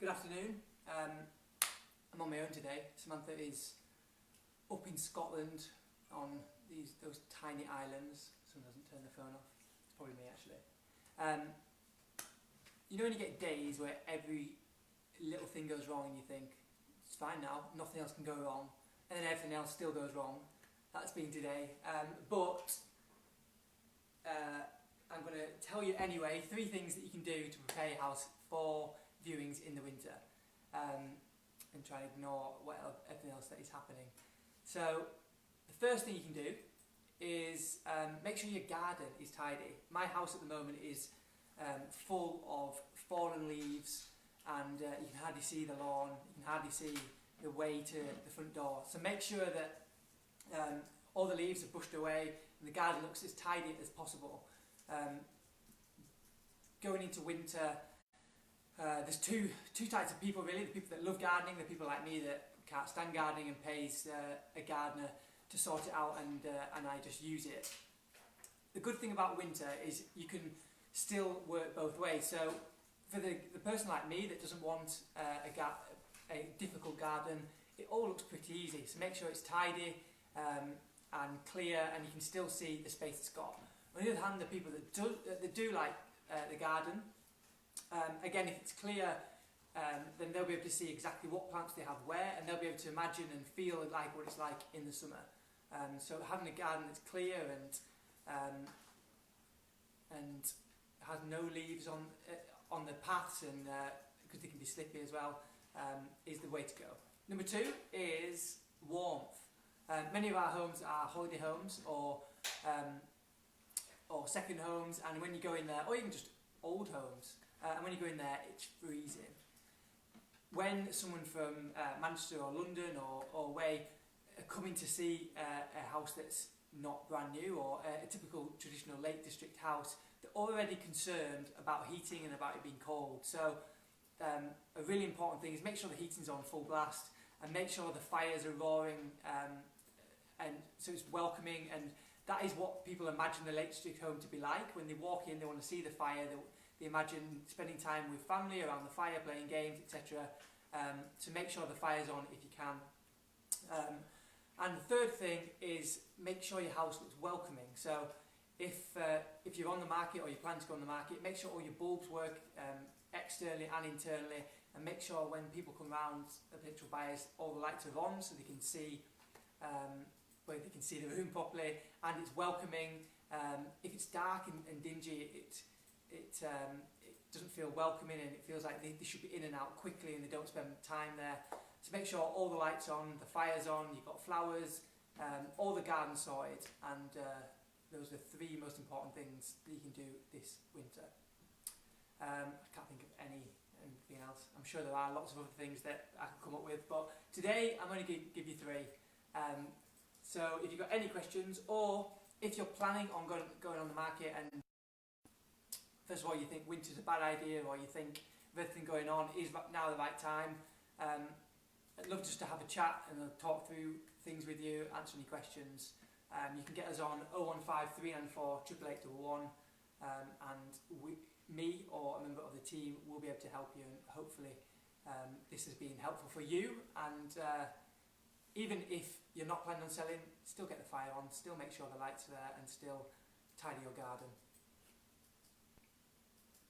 Good afternoon. I'm on my own today. Samantha is up in Scotland on those tiny islands. Someone doesn't turn the phone off. It's probably me actually. You know when you get days where every little thing goes wrong and you think, it's fine now, nothing else can go wrong, and then everything else still goes wrong. That's been today. But I'm going to tell you anyway 3 things that you can do to prepare your house for viewings in the winter, and try and ignore everything else that is happening. So the first thing you can do is make sure your garden is tidy. My house at the moment is full of fallen leaves, and you can hardly see the lawn, you can hardly see the way to the front door. So make sure that all the leaves are brushed away and the garden looks as tidy as possible. Going into winter, there's two types of people really: the people that love gardening, the people like me that can't stand gardening and pays a gardener to sort it out, and I just use it. The good thing about winter is you can still work both ways. So for the person like me that doesn't want a difficult garden, it all looks pretty easy. So make sure it's tidy and clear, and you can still see the space it's got. On the other hand, the people that do like the garden, again, if it's clear, then they'll be able to see exactly what plants they have where, and they'll be able to imagine and feel like what it's like in the summer. So having a garden that's clear and has no leaves on the paths, and because they can be slippy as well, is the way to go. Number 2 is warmth. Many of our homes are holiday homes or second homes, and when you go in there, or even just old homes, and when you go in there, it's freezing. When someone from Manchester or London or away are coming to see a house that's not brand new, or a typical traditional Lake District house, they're already concerned about heating and about it being cold. So a really important thing is make sure the heating's on full blast, and make sure the fires are roaring, and so it's welcoming, and that is what people imagine the Lake District home to be like. When they walk in, they want to see the fire, they imagine spending time with family around the fire, playing games, etc. So make sure the fire's on if you can. And the third thing is make sure your house looks welcoming. So if you're on the market or you plan to go on the market, make sure all your bulbs work externally and internally, and make sure when people come around, the potential buyers, all the lights are on so they can see the room properly, and it's welcoming. If it's dark and dingy, it doesn't feel welcoming, and it feels like they should be in and out quickly and they don't spend time there. So make sure all the lights on, the fire's on, you've got flowers, all the garden sorted, and those are the 3 most important things that you can do this winter. I can't think of anything else. I'm sure there are lots of other things that I can come up with, but today I'm only going to give you 3. So if you've got any questions, or if you're planning on going on the market, and first of all you think winter's a bad idea, or you think everything going on is now the right time, I'd love just to have a chat and I'll talk through things with you, answer any questions. You can get us on 015 394 88811, and me or a member of the team will be able to help you, and hopefully this has been helpful for you. And even if you're not planning on selling, still get the fire on, still make sure the lights are there, and still tidy your garden.